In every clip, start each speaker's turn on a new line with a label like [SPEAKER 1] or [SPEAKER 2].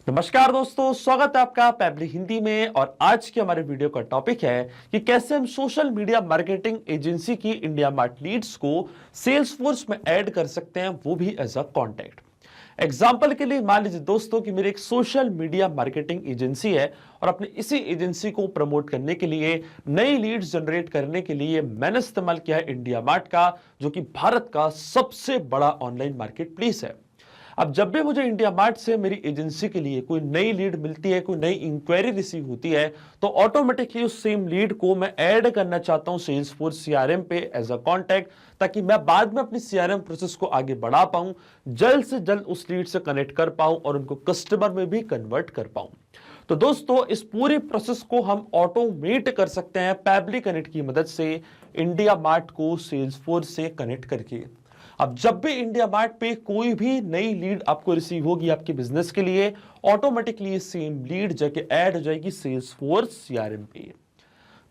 [SPEAKER 1] नमस्कार दोस्तों, स्वागत है आपका पैबली हिंदी में। और आज के हमारे वीडियो का टॉपिक है कि कैसे हम सोशल मीडिया मार्केटिंग एजेंसी की इंडिया मार्ट लीड्स को सेल्स फोर्स में ऐड कर सकते हैं, वो भी एज अ कॉन्टैक्ट। एग्जाम्पल के लिए मान लीजिए दोस्तों कि मेरी एक सोशल मीडिया मार्केटिंग एजेंसी है और अपने इसी एजेंसी को प्रमोट करने के लिए, नई लीड्स जनरेट करने के लिए मैंने इस्तेमाल किया है इंडिया मार्ट का, जो कि भारत का सबसे बड़ा ऑनलाइन मार्केट प्लेस है। अब जब भी मुझे इंडिया मार्ट से मेरी एजेंसी के लिए कोई नई लीड मिलती है, कोई नई इंक्वायरी रिसीव होती है, तो ऑटोमेटिकली उस सेम लीड को मैं ऐड करना चाहता हूं सेल्स फोर्स सीआरएम पे एज अ कॉन्टैक्ट, ताकि मैं बाद में अपनी सीआरएम प्रोसेस को आगे बढ़ा पाऊं, जल्द से जल्द उस लीड से कनेक्ट कर पाऊं और उनको कस्टमर में भी कन्वर्ट कर पाऊं। तो दोस्तों, इस पूरे प्रोसेस को हम ऑटोमेट कर सकते हैं पैबली कनेक्ट की मदद से, इंडिया मार्ट को सेल्स फोर्स से कनेक्ट करके। अब जब भी इंडिया मार्ट पे कोई भी नई लीड आपको रिसीव होगी आपके बिजनेस के लिए, ऑटोमेटिकली सेम लीड जाके ऐड हो जाएगी सेल्स फोर्स सीआरएम पे।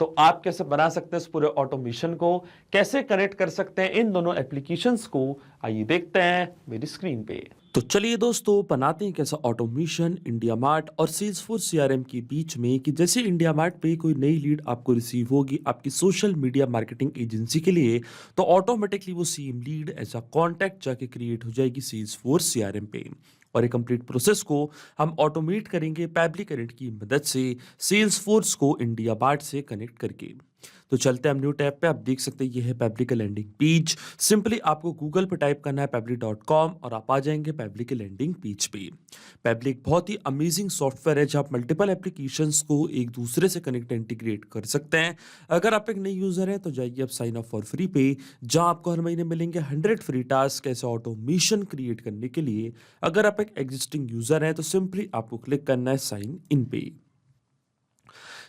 [SPEAKER 1] तो आप कैसे बना सकते हैं इस पूरे ऑटोमेशन को, कैसे कनेक्ट कर सकते हैं इन दोनों एप्लीकेशंस को, आइए देखते हैं मेरी स्क्रीन पे। तो चलिए दोस्तों, बनाते हैं कैसा ऑटोमेशन इंडिया मार्ट और सेल्सफोर्स सीआरएम के बीच में, कि जैसे इंडिया मार्ट पे कोई नई लीड आपको रिसीव होगी आपकी सोशल मीडिया मार्केटिंग एजेंसी के लिए, तो ऑटोमेटिकली वो same lead as a contact जाके क्रिएट हो जाएगी सेल्सफोर्स सीआरएम पे। और ये कंप्लीट प्रोसेस को हम ऑटोमेट करेंगे पैबली कनेक्ट की मदद से, सेल्स फोर्स को इंडिया मार्ट से कनेक्ट करके। तो चलते हैं हम न्यू टैब पे। आप देख सकते हैं ये है पैबली का लैंडिंग पेज। सिंपली आपको गूगल पे टाइप करना है pebble.com और आप आ जाएंगे पैबली के लैंडिंग पेज पे। पैबली एक बहुत ही अमेजिंग सॉफ्टवेयर है जहाँ आप मल्टीपल एप्लीकेशंस को एक दूसरे से कनेक्ट इंटीग्रेट कर सकते हैं। अगर आप एक नए यूजर हैं तो जाइए आप साइन अप फॉर फ्री पे, जहाँ आपको हर महीने मिलेंगे 100 फ्री टास्क ऐसे ऑटोमेशन क्रिएट करने के लिए। अगर आप एक एग्जिस्टिंग यूजर हैं तो सिंपली आपको क्लिक करना है साइन इन पे।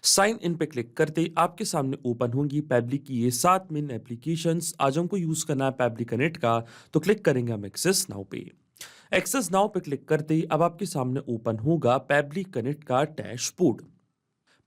[SPEAKER 1] साइन इन पे क्लिक करते ही आपके सामने ओपन होंगी पैबली की ये 7 मेन एप्लीकेशंस। आज हमको यूज करना है पैबली कनेक्ट का, तो क्लिक करेंगे हम एक्सेस नाउ पे। एक्सेस नाउ पे क्लिक करते ही अब आपके सामने ओपन होगा पैबली कनेक्ट का डैशबोर्ड।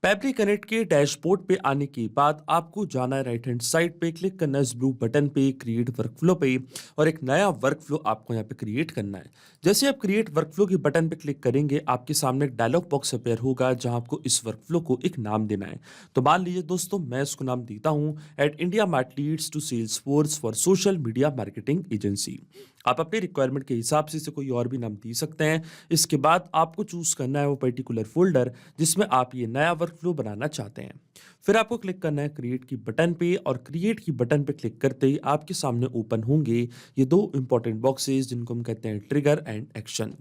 [SPEAKER 1] पैबली कनेक्ट के डैशबोर्ड पे आने के बाद आपको जाना है राइट हैंड साइड पे, क्लिक करना है इस ब्लू बटन पे क्रिएट वर्कफ्लो पे, और एक नया वर्कफ्लो आपको यहाँ पे क्रिएट करना है। जैसे आप क्रिएट वर्कफ्लो के बटन पे क्लिक करेंगे आपके सामने एक डायलॉग बॉक्स अपेयर होगा जहां आपको इस वर्कफ्लो को एक नाम देना है। तो मान लीजिए दोस्तों, मैं इसको नाम देता हूँ at IndiaMART leads to Salesforce for social media marketing agency. आप अपने रिक्वायरमेंट के हिसाब से इसे कोई और भी नाम दे सकते हैं। इसके बाद आपको चूज करना है वो पर्टिकुलर फोल्डर जिसमें आप ये नया वर्कफ्लो बनाना चाहते हैं। फिर आपको क्लिक करना है क्रिएट की बटन पे, और क्रिएट की बटन पे क्लिक करते ही आपके सामने ओपन होंगे ये दो इंपॉर्टेंट बॉक्सेस जिनको हम कहते हैं ट्रिगर एंड एक्शन।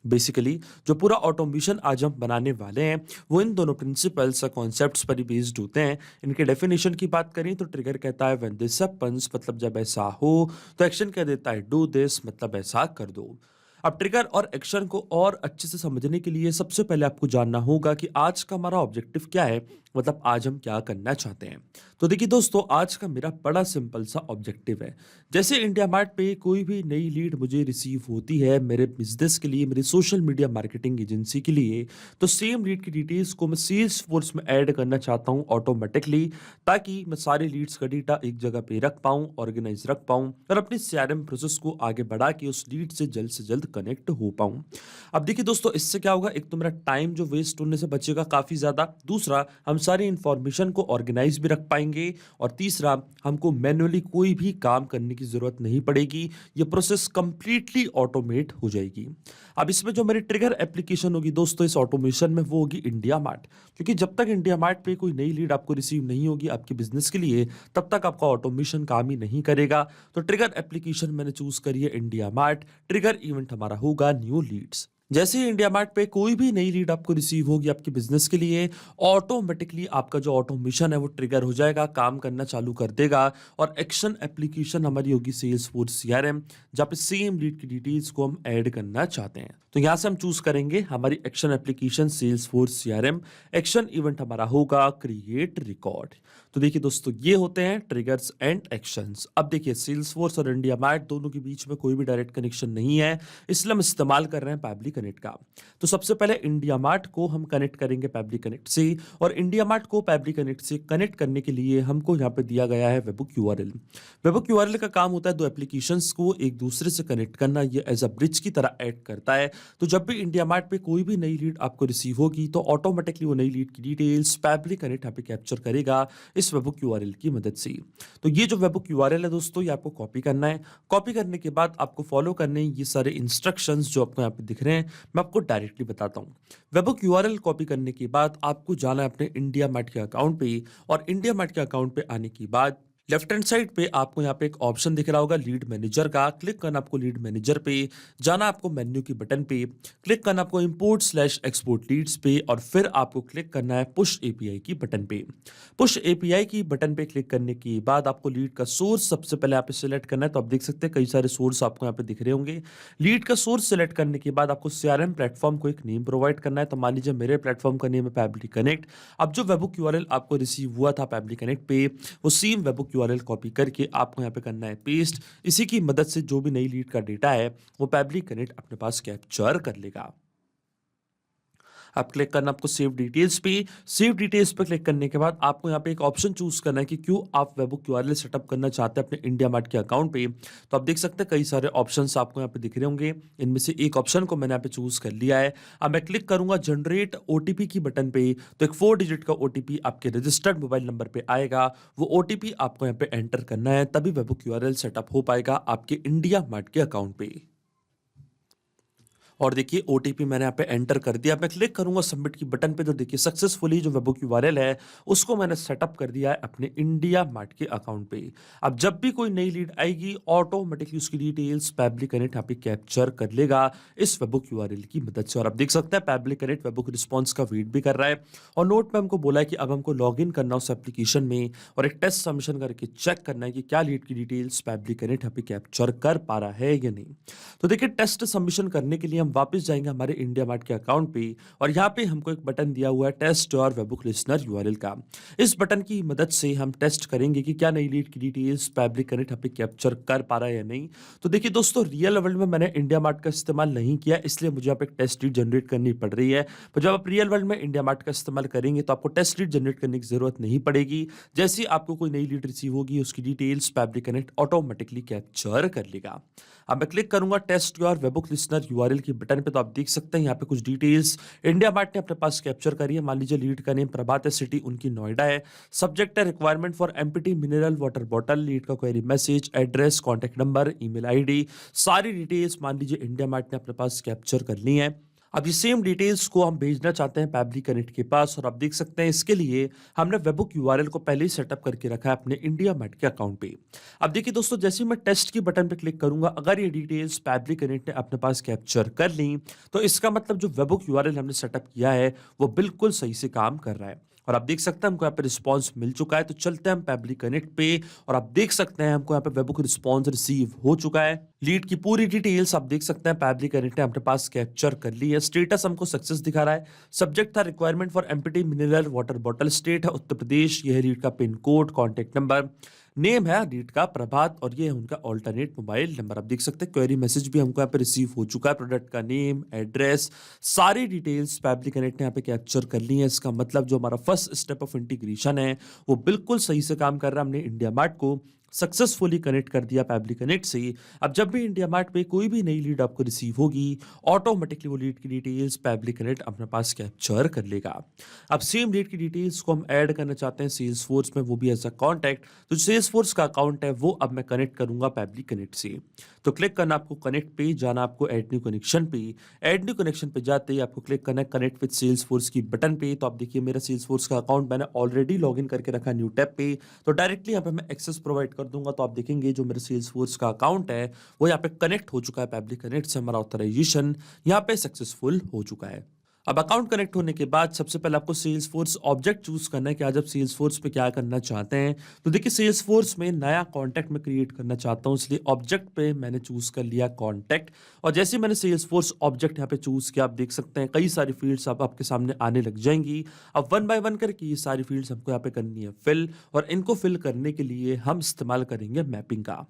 [SPEAKER 1] बेसिकली जो पूरा ऑटोमेशन आज हम बनाने वाले हैं वो इन दोनों प्रिंसिपल्स या कॉन्सेप्ट्स पर ही बेस्ड होते हैं। इनके डेफिनेशन की बात करें तो ट्रिगर कहता है व्हेन दिस हैपेंस, मतलब जब ऐसा हो। तो एक्शन कह देता है डू दिस, मतलब ऐसा कर दो। अब ट्रिगर और एक्शन को और अच्छे से समझने के लिए सबसे पहले आपको जानना होगा कि आज का हमारा ऑब्जेक्टिव क्या है, मतलब आज हम क्या करना चाहते हैं। तो देखिए दोस्तों, आज का मेरा बड़ा सिंपल सा ऑब्जेक्टिव है। जैसे इंडिया मार्ट पे कोई भी नई लीड मुझे रिसीव होती है मेरे बिजनेस के लिए, मेरी सोशल मीडिया मार्केटिंग एजेंसी के लिए, तो सेम लीड की डिटेल्स को मैं सेल्स फोर्स में ऐड करना चाहता हूं ऑटोमेटिकली, ताकि मैं सारे लीड्स का डेटा एक जगह पे रख पाऊं, ऑर्गेनाइज रख पाऊं, और अपनी सीआरएम प्रोसेस को आगे बढ़ा के उस लीड से जल्द कनेक्ट हो पाऊं। अब देखिए दोस्तों, इससे क्या होगा, एक तो मेरा टाइम जो वेस्ट होने से बचेगा काफी ज्यादा, दूसरा हम सारी इंफॉर्मेशन को ऑर्गेनाइज भी रख पाएंगे, और तीसरा हमको मैन्युअली कोई भी काम करने की जरूरत नहीं पड़ेगी। ये प्रोसेस कंप्लीटली ऑटोमेट हो जाएगी। अब इसमें जो मेरी ट्रिगर एप्लीकेशन होगी दोस्तों इस ऑटोमेशन में, वो होगी इंडिया मार्ट, क्योंकि जब तक इंडिया मार्ट पे कोई नई लीड आपको रिसीव नहीं होगी आपके बिजनेस के लिए, तब तक आपका ऑटोमेशन काम ही नहीं करेगा। तो ट्रिगर एप्लीकेशन मैंने चूज करी है इंडिया मार्ट। ट्रिगर इवेंट हमारा होगा न्यू लीड्स। जैसे ही इंडिया मार्ट पे कोई भी नई लीड आपको रिसीव होगी आपके बिजनेस के लिए, ऑटोमेटिकली आपका जो ऑटोमेशन है वो ट्रिगर हो जाएगा, काम करना चालू कर देगा। और एक्शन एप्लीकेशन हमारी होगी सेल्स फोर्स सीआरएम, जहाँ पे सेम लीड की डिटेल्स को हम ऐड करना चाहते हैं। तो यहाँ से हम चूज करेंगे हमारी action application Salesforce CRM. Action event हमारा होगा क्रिएट रिकॉर्ड। तो तो देखिए दोस्तों, ये होते हैं ट्रिगर्स एंड एक्शंस। अब देखिए, सेल्सफोर्स और इंडिया मार्ट दोनों के बीच में कोई भी डायरेक्ट कनेक्शन नहीं है, इसलिए हम इस्तेमाल कर रहे हैं पैबली कनेक्ट का। तो सबसे पहले इंडिया मार्ट को हम कनेक्ट करेंगे पैबली कनेक्ट से, और इंडिया मार्ट को पैबली कनेक्ट से कनेक्ट करने के लिए हमको यहाँ पे दिया गया है वेबबुक यूआरएल। वेबबुक यूआरएल का काम होता है दो एप्लीकेशंस को एक दूसरे से कनेक्ट करना, ये एज अ ब्रिज की तरह एक्ट करता है। तो जब भी इंडिया मार्ट पे कोई भी नई लीड आपको रिसीव होगी तो ऑटोमेटिकली वो नई लीड की डिटेल्स पैबली कनेक्ट यहाँ पे कैप्चर करेगा इस वेबबुक यूआरएल की मदद से। तो ये जो वेबबुक यूआरएल है दोस्तों, ये आपको कॉपी करना है। कॉपी करने के बाद आपको फॉलो करने हैं ये सारे इंस्ट्रक्शंस जो आपको यहाँ पे दिख रहे हैं, मैं आपको डायरेक्टली बताता हूँ। वेबबुक यूआरएल कॉपी करने के बाद आपको जाना है अपने इंडिया मार्ट के अकाउंट पे, और इंडिया मार्ट के अकाउंट पे आने के बाद लेफ्ट हैंड साइड पे आपको यहाँ पे एक ऑप्शन दिख रहा होगा लीड मैनेजर का। क्लिक करना आपको लीड मैनेजर पे, जाना आपको मेन्यू की बटन पे, क्लिक करना आपको इंपोर्ट स्लैश एक्सपोर्ट लीड्स पे, और फिर आपको क्लिक करना है पुश एपीआई की बटन पे। पुश एपीआई की बटन पे क्लिक करने के बाद आपको लीड का सोर्स सबसे पहले यहाँ पे सिलेक्ट करना है। तो आप देख सकते हैं कई सारे सोर्स आपको यहाँ पे दिख रहे होंगे। लीड का सोर्स सिलेक्ट करने के बाद आपको सीआरएम प्लेटफॉर्म को एक नेम प्रोवाइड करना है। तो मान लीजिए मेरे प्लेटफॉर्म का नेम है पैबली कनेक्ट। अब जो वेबबुक यूआरएल आपको रिसीव हुआ था पैबली कनेक्ट पे, वो सेम वेबबुक यूआरएल कॉपी करके आपको यहाँ पे करना है पेस्ट। इसी की मदद से जो भी नई लीड का डेटा है वो पैबली कनेक्ट अपने पास कैप्चर कर लेगा। आप क्लिक करना आपको सेव डिटेल्स पे। सेव डिटेल्स पे क्लिक करने के बाद आपको यहाँ पे एक ऑप्शन चूज करना है कि क्यों आप वेबबुक यूआरएल सेटअप करना चाहते हैं अपने इंडिया मार्ट के अकाउंट पे। तो आप देख सकते हैं कई सारे ऑप्शंस आपको यहाँ पे दिख रहे होंगे, इनमें से एक ऑप्शन को मैंने यहाँ पे चूज कर लिया है। अब मैं क्लिक करूंगा जनरेट ओटीपी की बटन पे, तो एक 4 डिजिट का ओटीपी आपके रजिस्टर्ड मोबाइल नंबर पे आएगा। वो ओटीपी आपको यहाँ पे एंटर करना है, तभी वेबबुक यूआरएल सेटअप हो पाएगा आपके इंडिया मार्ट के अकाउंट पे। और देखिए ओटीपी मैंने यहाँ पे एंटर कर दिया। मैं क्लिक करूंगा सबमिट की बटन पे, तो देखिए सक्सेसफुली जो वेबबुक यूआरएल है उसको मैंने सेटअप कर दिया है अपने इंडिया मार्ट के अकाउंट पे। अब जब भी कोई नई लीड आएगी ऑटोमेटिकली उसकी डिटेल्स पैबली कनेक्ट यहाँ पे कैप्चर कर लेगा इस वेबबुक यूआरएल की मदद से। और आप देख सकते हैं पैबली कनेक्ट वेबबुक रिस्पॉन्स का वेट भी कर रहा है, और नोट में हमको बोला है कि अब हमको लॉग इन करना उस एप्लीकेशन में और एक टेस्ट सबमिशन करके चेक करना है कि क्या लीड की डिटेल्स पैबली कनेक्ट यहाँ पे कैप्चर कर पा रहा है या नहीं। तो देखिए टेस्ट सबमिशन करने के लिए हम वापस जाएंगे हमारे इंडिया मार्ट के अकाउंट पे, और यहाँ पे हमको एक बटन दिया हुआ है test your webhook listener URL का। इस बटन की मदद से हम टेस्ट करेंगे कि क्या नई लीड की डिटेल्स पैबली कनेक्ट यहाँ पे कैप्चर कर पा रहा है या नहीं। तो देखिए दोस्तों, रियल वर्ल्ड में मैंने इंडिया मार्ट का इस्तेमाल नहीं किया, इसलिए मुझे यहाँ पे एक टेस्ट लीड जनरेट करनी पड़ रही है। पर जब आप रियल वर्ल्ड में इंडिया मार्ट का इस्तेमाल करेंगे तो आपको टेस्ट लीड जनरेट करने की जरूरत नहीं पड़ेगी। जैसे आपको कोई नई लीड रिसीव होगी उसकी details Pabbly Connect automatically capture कर लेगा। अब मैं क्लिक करूंगा test your webhook listener URL की बटन पे, तो आप देख सकते हैं यहाँ पे कुछ डिटेल्स इंडिया मार्ट ने अपने पास कैप्चर करी है। मान लीजिए लीड का नेम प्रभात है, सिटी उनकी नोएडा है, सब्जेक्ट है requirement for empty mineral water bottle, lead का query message, address, contact number, email ID, सारी डिटेल्स मान लीजिए इंडिया मार्ट ने अपने पास कैप्चर कर ली है। अब ये सेम डिटेल्स को हम भेजना चाहते हैं पैबली कनेक्ट के पास, और आप देख सकते हैं इसके लिए हमने वेबबुक यूआरएल को पहले ही सेटअप करके रखा है अपने इंडिया मार्ट के अकाउंट पे। अब देखिए दोस्तों, जैसे ही मैं टेस्ट की बटन पे क्लिक करूंगा, अगर ये डिटेल्स पैबली कनेक्ट ने अपने पास कैप्चर कर ली तो इसका मतलब जो वेबबुक यूआरएल हमने सेटअप किया है वो बिल्कुल सही से काम कर रहा है। और आप देख सकते हैं हमको यहाँ पे रिस्पॉन्स मिल चुका है। तो चलते हैं हम पैबली कनेक्ट पे, और आप देख सकते हैं हमको यहाँ पे वेबबुक रिस्पॉन्स रिसीव हो चुका है। लीड की पूरी डिटेल्स आप देख सकते हैं पैबली कनेक्ट ने अपने पास कैप्चर कर ली है। स्टेटस हमको सक्सेस दिखा रहा है। सब्जेक्ट था requirement for empty mineral water bottle, state है उत्तर प्रदेश, यह है लीड का pin code, contact number, name है लीड का प्रभात, और ये है उनका ऑल्टरनेट मोबाइल नंबर। आप देख सकते हैं क्वेरी मैसेज भी हमको यहाँ पे रिसीव हो चुका है। प्रोडक्ट का नेम, एड्रेस, सारी डिटेल्स पैबली कनेक्ट ने यहाँ पे कैप्चर कर ली है। इसका मतलब जो हमारा फर्स्ट स्टेप ऑफ इंटीग्रेशन है वो बिल्कुल सही से काम कर रहा है। हमने इंडिया मार्ट को सक्सेसफुली कनेक्ट कर दिया पैबली कनेक्ट से। अब जब भी इंडिया मार्ट पे कोई भी नई लीड आपको रिसीव होगी ऑटोमेटिकली वो लीड की डिटेल्स पैबली कनेक्ट अपने पास कैप्चर कर लेगा। अब सेम लीड की डिटेल्स को हम ऐड करना चाहते हैं सेल्स फोर्स में, वो भी एज अ कॉन्टैक्ट। तो सेल्स फोर्स का अकाउंट है वो अब मैं कनेक्ट करूंगा पैबली कनेक्ट से। तो क्लिक करना आपको कनेक्ट पे, जाना आपको ऐड न्यू कनेक्शन पे। ऐड न्यू कनेक्शन पे जाते ही आपको क्लिक करना है कनेक्ट विद सेल्स फोर्स की बटन पे। तो आप देखिए मेरा सेल्स फोर्स का अकाउंट मैंने ऑलरेडी लॉग इन करके रखा न्यू टैब पे, तो डायरेक्टली यहाँ पे मैं एक्सेस प्रोवाइड कर दूंगा। तो आप देखेंगे जो मेरा सेल्स फोर्स का अकाउंट है वो यहाँ पे कनेक्ट हो चुका है पैबली कनेक्ट से। हमारा ऑथराइजेशन यहाँ पे सक्सेसफुल हो चुका है। अब अकाउंट कनेक्ट होने के बाद सबसे पहले आपको सेल्स फोर्स ऑब्जेक्ट चूज करना है कि आज आप सेल्स फोर्स पे क्या करना चाहते हैं। तो देखिए सेल्स फोर्स में नया कॉन्टैक्ट में क्रिएट करना चाहता हूँ, इसलिए ऑब्जेक्ट पे मैंने चूज कर लिया कॉन्टैक्ट। और जैसे ही मैंने सेल्स फोर्स ऑब्जेक्ट यहाँ पे चूज किया, आप देख सकते हैं कई सारी फील्ड्स अब आपके सामने आने लग जाएंगी। अब वन बाय वन करके ये सारी फील्ड्स हमको यहाँ पे करनी है फिल, और इनको फिल करने के लिए हम इस्तेमाल करेंगे मैपिंग का।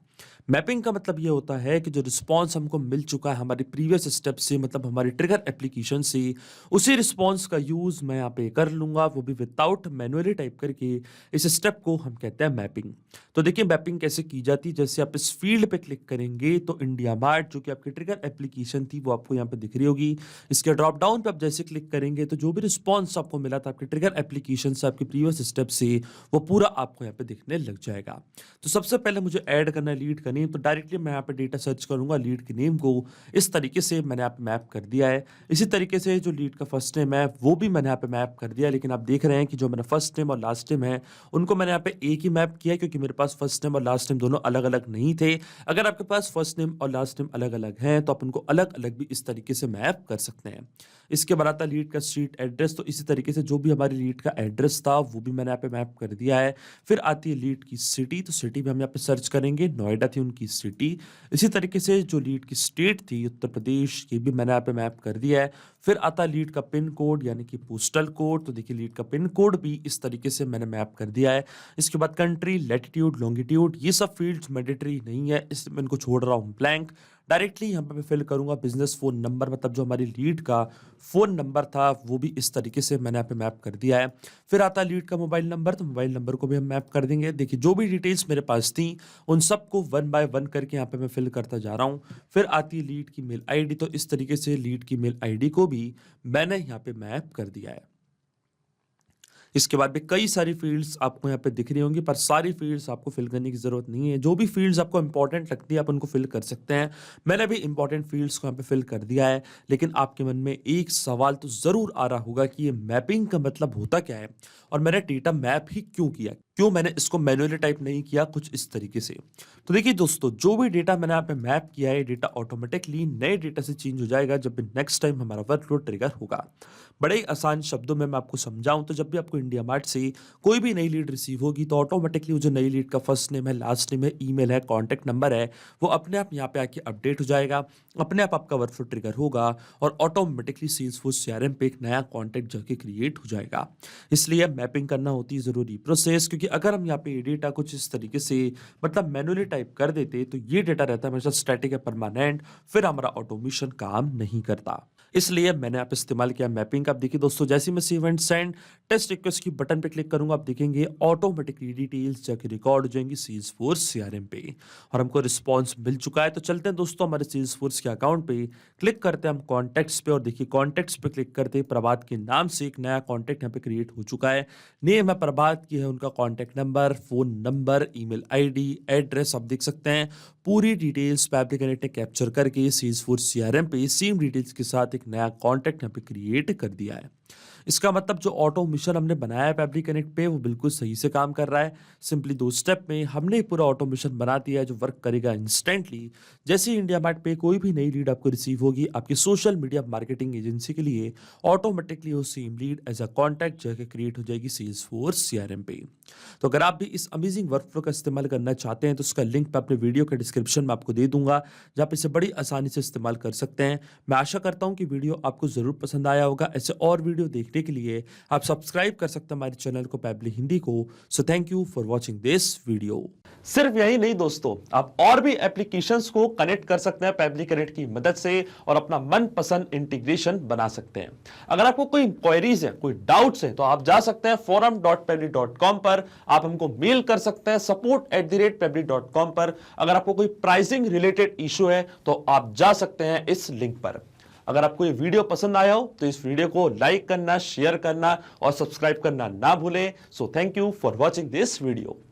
[SPEAKER 1] मैपिंग का मतलब ये होता है कि जो रिस्पॉन्स हमको मिल चुका है हमारी प्रीवियस स्टेप से, मतलब हमारी ट्रिगर एप्लीकेशन से, उसी रिस्पॉन्स का यूज मैं यहाँ पे कर लूंगा, वो भी विदाउट मैनुअली टाइप करके। इस स्टेप को हम कहते हैं मैपिंग। तो देखिए मैपिंग कैसे की जाती है। जैसे आप इस फील्ड पे क्लिक करेंगे तो इंडिया मार्ट जो कि आपकी ट्रिगर एप्लीकेशन थी वो आपको यहाँ पे दिख रही होगी। इसके ड्रॉप डाउन पे आप जैसे क्लिक करेंगे तो जो भी रिस्पॉन्स आपको मिला था आपकी ट्रिगर एप्लीकेशन से, आपकी प्रीवियस स्टेप से, वो पूरा आपको यहाँ पे दिखने लग जाएगा। तो सबसे पहले मुझे ऐड करना है लीड का नेम, तो डायरेक्टली मैं यहाँ पे डेटा सर्च करूंगा लीड के नेम को। इस तरीके से मैंने यहाँ पे मैप कर दिया है। इसी तरीके से जो लीड का फर्स्ट नेम है वो भी मैंने यहाँ पे मैप कर दिया, लेकिन आप देख रहे हैं कि जो मेरा फर्स्ट नेम और लास्ट नेम है उनको मैंने यहाँ पे एक ही मैप किया है, क्योंकि मेरे पास फर्स्ट नेम और लास्ट नेम दोनों अलग अलग नहीं थे। अगर आपके पास फर्स्ट नेम और लास्ट नेम अलग अलग हैं तो आप उनको अलग अलग भी इस तरीके से मैप कर सकते हैं। इसके बाद आता लीड का स्ट्रीट एड्रेस, तो इसी तरीके से जो भी हमारी लीड का एड्रेस था वो भी मैंने यहाँ पे मैप कर दिया है। फिर आती है लीड की सिटी, तो सिटी भी हम यहाँ पे सर्च करेंगे, नोएडा थी उनकी सिटी। इसी तरीके से जो लीड की स्टेट थी उत्तर प्रदेश, ये भी मैंने यहाँ पे मैप कर दिया है। फिर आता लीड का पिन कोड यानी कि पोस्टल कोड, तो देखिए लीड का पिन कोड भी इस तरीके से मैंने मैप कर दिया है। इसके बाद कंट्री, लैटिट्यूड, लॉन्गिट्यूड, ये सब फील्ड्स मैंडेटरी नहीं है, इसलिए मैं इनको छोड़ रहा हूँ ब्लैंक। डायरेक्टली यहाँ पे मैं फिल करूंगा बिजनेस फोन नंबर, मतलब जो हमारी लीड का फोन नंबर था वो भी इस तरीके से मैंने यहाँ पे मैप कर दिया है। फिर आता है लीड का मोबाइल नंबर, तो मोबाइल नंबर को भी हम मैप कर देंगे। देखिए जो भी डिटेल्स मेरे पास थी उन सबको वन बाय वन करके यहाँ पे मैं फिल करता जा रहा हूँ। फिर आती है लीड की मेल आईडी, तो इस तरीके से लीड की मेल आईडी को भी मैंने यहाँ पे मैप कर दिया है। इसके बाद भी कई सारी फील्ड्स आपको यहाँ पे दिख रही होंगी, पर सारी फील्ड्स आपको फिल करने की जरूरत नहीं है। जो भी फील्ड्स आपको इंपॉर्टेंट लगती है आप उनको फिल कर सकते हैं। मैंने भी इंपॉर्टेंट फील्ड्स को यहाँ पे फिल कर दिया है। लेकिन आपके मन में एक सवाल तो जरूर आ रहा होगा कि ये मैपिंग का मतलब होता क्या है, और मैंने डेटा मैप ही क्यों किया, क्यों मैंने इसको मैन्युअली टाइप नहीं किया कुछ इस तरीके से। तो देखिए दोस्तों, जो भी डेटा मैंने यहाँ पे मैप किया है, डेटा ऑटोमेटिकली नए डेटा से चेंज हो जाएगा जब भी नेक्स्ट टाइम हमारा वर्कफ्लो ट्रिगर होगा। बड़े ही आसान शब्दों में मैं आपको समझाऊं तो जब भी आपको इंडिया मार्ट से कोई भी नई लीड रिसीव होगी तो ऑटोमेटिकली वो जो नई लीड का फर्स्ट नेम है, लास्ट नेम है, ईमेल है, कॉन्टैक्ट नंबर है, वो अपने आप यहाँ पे आके अपडेट हो जाएगा। अपने आप आपका वर्कफ्लो ट्रिगर होगा और ऑटोमेटिकली सेल्सफोर्स सीआरएम पे एक नया कॉन्टैक्ट जाके क्रिएट हो जाएगा। इसलिए मैपिंग करना होती है जरूरी प्रोसेस, क्योंकि अगर हम यहाँ पे ये डेटा कुछ इस तरीके से मतलब मैनुअली टाइप कर देते तो ये डेटा रहता है हमेशा स्टैटिक है, परमानेंट, फिर हमारा ऑटोमेशन काम नहीं करता। इसलिए मैंने आप इस्तेमाल किया मैपिंग का। आप देखिए दोस्तों, जैसे मैं save and send test request की बटन पे क्लिक करूंगा, आप देखेंगे ऑटोमेटिकली डिटेल्स जाके रिकॉर्ड हो जाएंगी सेल्सफोर्स सीआरएम पे, और हमको रिस्पांस मिल चुका है। तो चलते हैं दोस्तों हमारे सेल्सफोर्स के अकाउंट पे, क्लिक करते हैं हम कॉन्टैक्ट्स पे, और देखिए कॉन्टैक्ट्स पे क्लिक करते प्रभात के नाम से एक नया कॉन्टैक्ट यहाँ पे क्रिएट हो चुका है। नेम है प्रभात की, है उनका contact number, phone number, email ID, address, आप देख सकते हैं पूरी डिटेल्स पैब्लिक कनेक्ट ने कैप्चर करके सेल्सफोर्स सीआरएम पे सेम डिटेल्स के साथ एक नया कॉन्टैक्ट यहाँ पे क्रिएट कर दिया है। इसका मतलब जो ऑटोमेशन हमने बनाया है पैब्लिक कनेक्ट पे वो बिल्कुल सही से काम कर रहा है। सिंपली 2 स्टेप में हमने पूरा ऑटोमेशन बना दिया है जो वर्क करेगा इंस्टेंटली। जैसे ही इंडिया मार्ट पे कोई भी नई लीड आपको रिसीव होगी आपकी सोशल मीडिया मार्केटिंग एजेंसी के लिए, ऑटोमेटिकली वो same lead as a contact जाके क्रिएट हो जाएगी सेल्सफोर्स सीआरएम पे। तो अगर आप भी इस अमेजिंग वर्कफ्लो का इस्तेमाल करना चाहते हैं तो उसका लिंक मैं अपने वीडियो के डिस्क्रिप्शन में आपको दे दूंगा, जहाँ पे इसे बड़ी आसानी से इस्तेमाल कर सकते हैं। मैं आशा करता हूँ कि वीडियो आपको जरूर पसंद आया होगा। ऐसे और वीडियो देखने के लिए आप सब्सक्राइब कर सकते हैं हमारे चैनल को पैब्लिक हिंदी को। So thank you for watching this video. सिर्फ यही नहीं दोस्तों, आप और भी एप्लीकेशंस को कनेक्ट कर सकते हैं पैब्लिक कनेक्ट की मदद से और अपना मनपसंद इंटीग्रेशन बना सकते हैं। अगर आपको कोई इंक्वायरीज है, कोई डाउट्स है, तो आप जा सकते हैं forum.pebble.com पर, आप हमको मेल कर सकते हैं support@pebble.com पर। अगर आपको कोई प्राइसिंग रिलेटेड इशू है तो आप जा सकते हैं इस लिंक पर। अगर आपको ये वीडियो पसंद आया हो तो इस वीडियो को लाइक करना, शेयर करना और सब्सक्राइब करना ना भूलें। So thank you for watching this video.